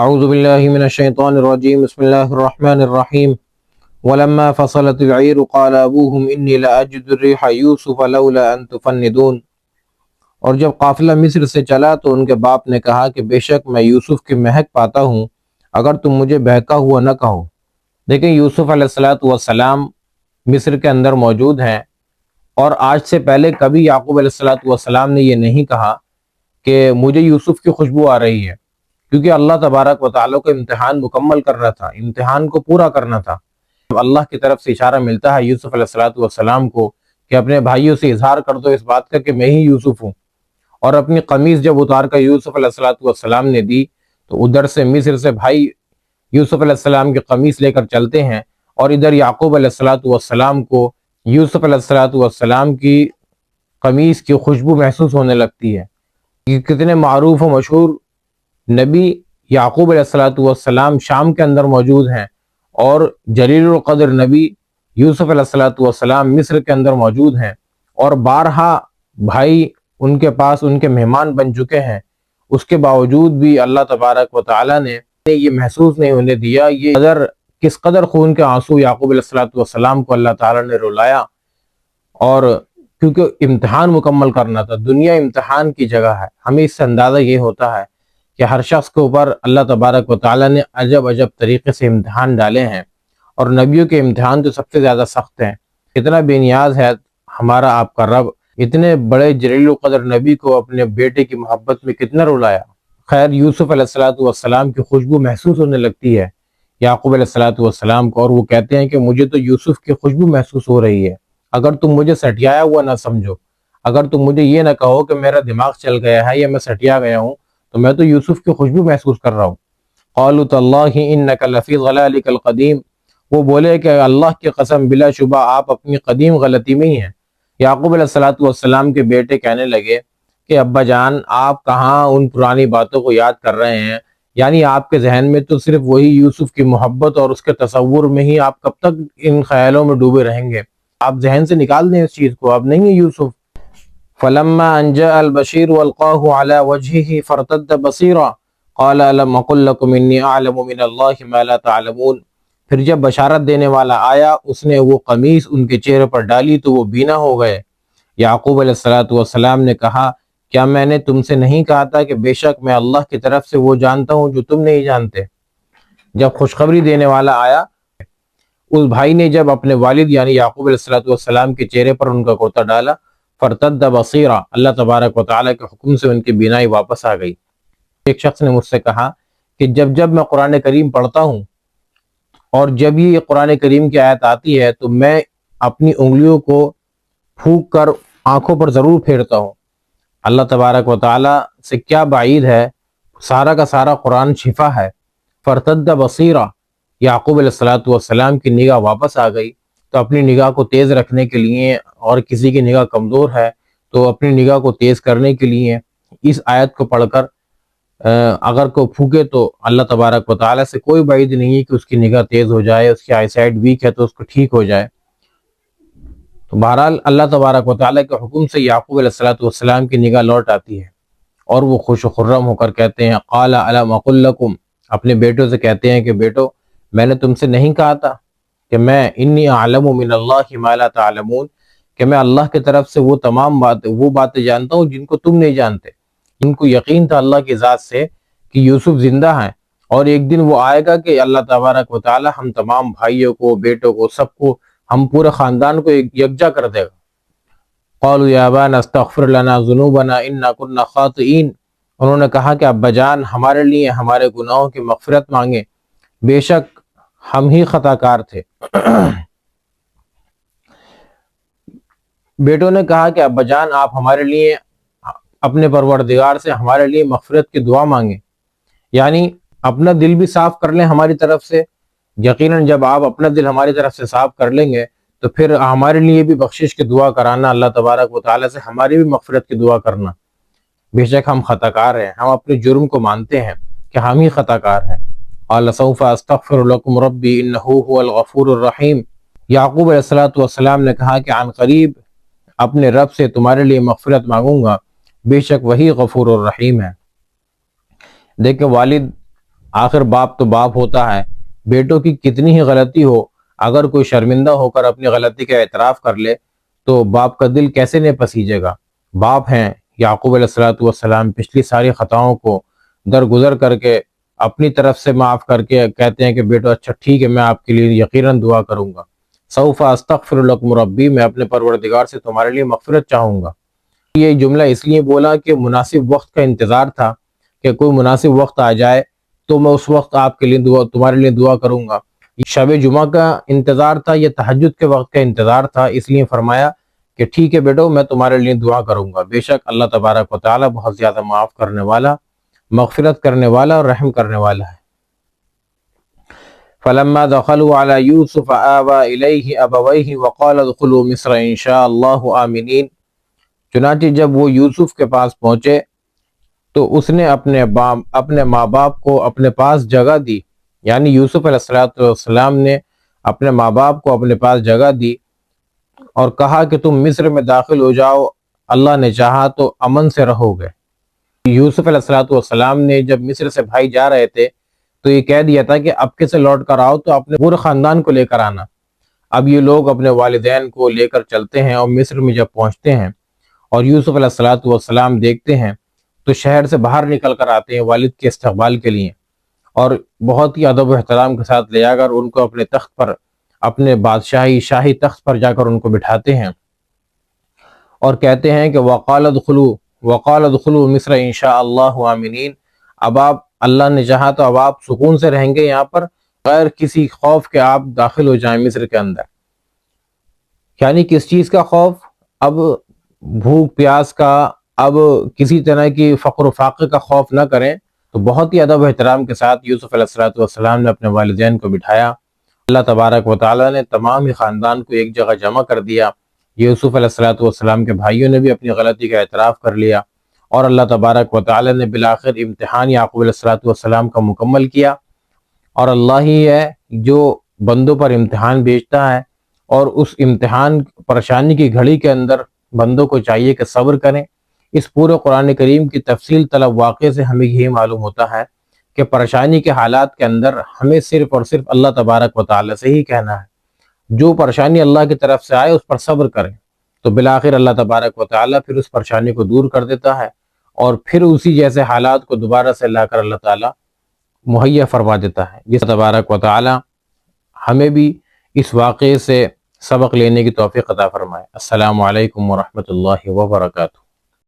اعوذ باللہ من الشیطان الرجیم بسم اللہ الرحمن الرحیم ولما فصلت العیر قال ابوہم انی لاجد الریح یوسف لولا ان تفندون۔ اور جب قافلہ مصر سے چلا تو ان کے باپ نے کہا کہ بے شک میں یوسف کی مہک پاتا ہوں اگر تم مجھے بہکا ہوا نہ کہو۔ دیکھیں یوسف علیہ السلام مصر کے اندر موجود ہیں، اور آج سے پہلے کبھی یعقوب علیہ السلام نے یہ نہیں کہا کہ مجھے یوسف کی خوشبو آ رہی ہے، کیونکہ اللہ تبارک و تعالیٰ کو امتحان مکمل کرنا تھا، امتحان کو پورا کرنا تھا۔ اللہ کی طرف سے اشارہ ملتا ہے یوسف علیہ السلام کو کہ اپنے بھائیوں سے اظہار کر دو اس بات کا کہ میں ہی یوسف ہوں۔ اور اپنی قمیص جب اتار کر یوسف علیہ السلام نے دی تو ادھر سے مصر سے بھائی یوسف علیہ السلام کی قمیص لے کر چلتے ہیں، اور ادھر یعقوب علیہ السلام کو یوسف علیہ السلام کی قمیص کی خوشبو محسوس ہونے لگتی ہے۔ یہ کتنے معروف و مشہور نبی یعقوب علیہ السلام شام کے اندر موجود ہیں، اور جلیل القدر نبی یوسف علیہ السلام مصر کے اندر موجود ہیں، اور بارہا بھائی ان کے پاس ان کے مہمان بن چکے ہیں۔ اس کے باوجود بھی اللہ تبارک و تعالیٰ نے یہ محسوس نہیں ہونے دیا۔ یہ کس قدر خون کے آنسو یعقوب علیہ السلام کو اللہ تعالیٰ نے رلایا، اور کیونکہ امتحان مکمل کرنا تھا، دنیا امتحان کی جگہ ہے۔ ہمیں اس سے اندازہ یہ ہوتا ہے کہ ہر شخص کے اوپر اللہ تبارک و تعالیٰ نے عجب عجب طریقے سے امتحان ڈالے ہیں، اور نبیوں کے امتحان تو سب سے زیادہ سخت ہیں۔ اتنا بے نیاز ہے ہمارا آپ کا رب، اتنے بڑے جلیل القدر نبی کو اپنے بیٹے کی محبت میں کتنا رلایا۔ خیر یوسف علیہ السلام کی خوشبو محسوس ہونے لگتی ہے یعقوب علیہ السلام کو، اور وہ کہتے ہیں کہ مجھے تو یوسف کی خوشبو محسوس ہو رہی ہے، اگر تم مجھے سٹیایا ہوا نہ سمجھو، اگر تم مجھے یہ نہ کہو کہ میرا دماغ چل گیا ہے یا میں سٹیا گیا ہوں، تو میں تو یوسف کی خوشبو محسوس کر رہا ہوں۔ قالوا تاللہ انک لفی ضلالک القدیم، وہ بولے کہ اللہ کی قسم بلا شبہ آپ اپنی قدیم غلطی میں ہی ہیں۔ یعقوب علیہ السلام کے بیٹے کہنے لگے کہ ابا جان آپ کہاں ان پرانی باتوں کو یاد کر رہے ہیں، یعنی آپ کے ذہن میں تو صرف وہی یوسف کی محبت اور اس کے تصور میں ہی آپ کب تک ان خیالوں میں ڈوبے رہیں گے؟ آپ ذہن سے نکال دیں اس چیز کو، آپ نہیں ہیں یوسف۔ فلما ان جاء البشیر والقاه على وجهه فارتد بصیرا قال الم اقل لكم انی اعلم من اللہ ما لا تعلمون۔ پھر جب بشارت دینے والا آیا اس نے وہ قمیص ان کے چہرے پر ڈالی تو وہ بینا ہو گئے۔ یعقوب علیہ السلام نے کہا کیا میں نے تم سے نہیں کہا تھا کہ بے شک میں اللہ کی طرف سے وہ جانتا ہوں جو تم نہیں جانتے۔ جب خوشخبری دینے والا آیا، اس بھائی نے جب اپنے والد یعنی یعقوب علیہ السلام کے چہرے پر ان کا کرتا ڈالا، فرتد بصیرا، اللہ تبارک و تعالیٰ کے حکم سے ان کی بینائی واپس آ گئی۔ ایک شخص نے مجھ سے کہا کہ جب میں قرآن کریم پڑھتا ہوں اور جب یہ قرآن کریم کی آیت آتی ہے تو میں اپنی انگلیوں کو پھونک کر آنکھوں پر ضرور پھیرتا ہوں۔ اللہ تبارک و تعالیٰ سے کیا بعید ہے، سارا کا سارا قرآن شفا ہے۔ فرتد بصیرا، یعقوب علیہ السلام کی نگاہ واپس آ گئی، تو اپنی نگاہ کو تیز رکھنے کے لیے، اور کسی کی نگاہ کمزور ہے تو اپنی نگاہ کو تیز کرنے کے لیے اس آیت کو پڑھ کر اگر کوئی پھونکے تو اللہ تبارک و تعالیٰ سے کوئی بعید نہیں ہے کہ اس کی نگاہ تیز ہو جائے، اس کی آئی سائٹ ویک ہے تو اس کو ٹھیک ہو جائے۔ تو بہرحال اللہ تبارک و تعالیٰ کے حکم سے یعقوب علیہ السلام کی نگاہ لوٹ آتی ہے، اور وہ خوش و خرم ہو کر کہتے ہیں قال الم اقل لکم، اپنے بیٹوں سے کہتے ہیں کہ بیٹو میں نے تم سے نہیں کہا تھا کہ میں انی اعلم من اللہ ما لا تعلمون، کہ میں اللہ کی طرف سے وہ تمام باتیں جانتا ہوں جن کو تم نہیں جانتے۔ ان کو یقین تھا اللہ کی ذات سے کہ یوسف زندہ ہیں، اور ایک دن وہ آئے گا کہ اللہ تبارک و تعالی ہم تمام بھائیوں کو، بیٹوں کو، سب کو، ہم پورے خاندان کو یکجا کر دے گا۔ قالوا یا ابانا استغفر لنا ذنوبنا انا كنا خاطئین، انہوں نے کہا کہ ابا جان ہمارے لیے ہمارے گناہوں کی مغفرت مانگیں، بے شک ہم ہی خطا کار تھے۔ بیٹوں نے کہا کہ ابا جان آپ ہمارے لیے اپنے پروردگار سے ہمارے لیے مغفرت کی دعا مانگیں، یعنی اپنا دل بھی صاف کر لیں ہماری طرف سے۔ یقیناً جب آپ اپنا دل ہماری طرف سے صاف کر لیں گے تو پھر ہمارے لیے بھی بخشش کی دعا کرانا، اللہ تبارک و تعالیٰ سے ہماری بھی مغفرت کی دعا کرنا۔ بے شک ہم خطا کار ہیں، ہم اپنے جرم کو مانتے ہیں کہ ہم ہی خطا کار ہیں۔ قال سوف استغفر لكم ربی انہ هو الغفور الرحیم، یعقوب علیہ السلام نے کہا کہ عن قریب اپنے رب سے تمہارے لیے مغفرت مانگوں گا، بے شک وہی غفور الرحیم ہے۔ دیکھیں والد آخر باپ تو باپ ہوتا ہے، بیٹوں کی کتنی ہی غلطی ہو، اگر کوئی شرمندہ ہو کر اپنی غلطی کا اعتراف کر لے تو باپ کا دل کیسے نہیں پسیجے گا۔ باپ ہیں یعقوب علیہ السلام، پچھلی ساری خطاؤں کو درگزر کر کے اپنی طرف سے معاف کر کے کہتے ہیں کہ بیٹو اچھا ٹھیک ہے، میں آپ کے لیے یقیناً دعا کروں گا، سوف استغفر لکم ربی، میں اپنے پروردگار سے تمہارے لیے مغفرت چاہوں گا۔ یہ جملہ اس لیے بولا کہ مناسب وقت کا انتظار تھا، کہ کوئی مناسب وقت آ جائے تو میں اس وقت آپ کے لیے تمہارے لیے دعا کروں گا۔ یہ شب جمعہ کا انتظار تھا، یہ تہجد کے وقت کا انتظار تھا، اس لیے فرمایا کہ ٹھیک ہے بیٹو، میں تمہارے لیے دعا کروں گا، بے شک اللہ تبارک و تعالی بہت زیادہ معاف کرنے والا، مغفرت کرنے والا اور رحم کرنے والا ہے۔ فلما دخلوا على يوسف آوى إليه أبويه وقال ادخلوا مصر إن شاء الله آمنين، چنانچہ جب وہ یوسف کے پاس پہنچے تو اس نے اپنے ماں باپ کو اپنے پاس جگہ دی، یعنی یوسف علیہ السلام نے اپنے ماں باپ کو اپنے پاس جگہ دی اور کہا کہ تم مصر میں داخل ہو جاؤ، اللہ نے چاہا تو امن سے رہو گے۔ یوسف علیہ السلام نے جب مصر سے بھائی جا رہے تھے تو یہ کہہ دیا تھا کہ اب کے سے لوٹ کر آؤ تو اپنے پورے خاندان کو لے کر آنا۔ اب یہ لوگ اپنے والدین کو لے کر چلتے ہیں اور مصر میں جب پہنچتے ہیں اور یوسف علیہ السلام دیکھتے ہیں تو شہر سے باہر نکل کر آتے ہیں والد کے استقبال کے لیے، اور بہت ہی ادب و احترام کے ساتھ لے جا کر ان کو اپنے تخت پر، اپنے شاہی تخت پر جا کر ان کو بٹھاتے ہیں اور کہتے ہیں کہ وقال ادخلوا مصر ان شاء اللہ آمنین، اب آپ، اللہ نے چاہا تو اب آپ سکون سے رہیں گے یہاں پر، غیر کسی خوف کے آپ داخل ہو جائیں مصر کے اندر۔ یعنی کس چیز کا خوف؟ اب بھوک پیاس کا، اب کسی طرح کی فقر و فاقے کا خوف نہ کریں۔ تو بہت ہی ادب و احترام کے ساتھ یوسف علیہ السلام نے اپنے والدین کو بٹھایا، اللہ تبارک و تعالیٰ نے تمام ہی خاندان کو ایک جگہ جمع کر دیا، یوسف علیہ السلام کے بھائیوں نے بھی اپنی غلطی کا اعتراف کر لیا، اور اللہ تبارک و تعالیٰ نے بالآخر امتحان یعقوب علیہ السلام کا مکمل کیا۔ اور اللہ ہی ہے جو بندوں پر امتحان بھیجتا ہے، اور اس امتحان پریشانی کی گھڑی کے اندر بندوں کو چاہیے کہ صبر کریں۔ اس پورے قرآن کریم کی تفصیل طلب واقعے سے ہمیں یہی معلوم ہوتا ہے کہ پریشانی کے حالات کے اندر ہمیں صرف اور صرف اللہ تبارک و تعالیٰ سے ہی کہنا ہے، جو پریشانی اللہ کی طرف سے آئے اس پر صبر کریں، تو بالآخر اللہ تبارک و تعالیٰ پھر اس پریشانی کو دور کر دیتا ہے، اور پھر اسی جیسے حالات کو دوبارہ سے لا کر اللہ تعالیٰ مہیا فرما دیتا ہے۔ جس تبارک و تعالیٰ ہمیں بھی اس واقعے سے سبق لینے کی توفیق عطا فرمائے۔ السلام علیکم ورحمۃ اللہ وبرکاتہ۔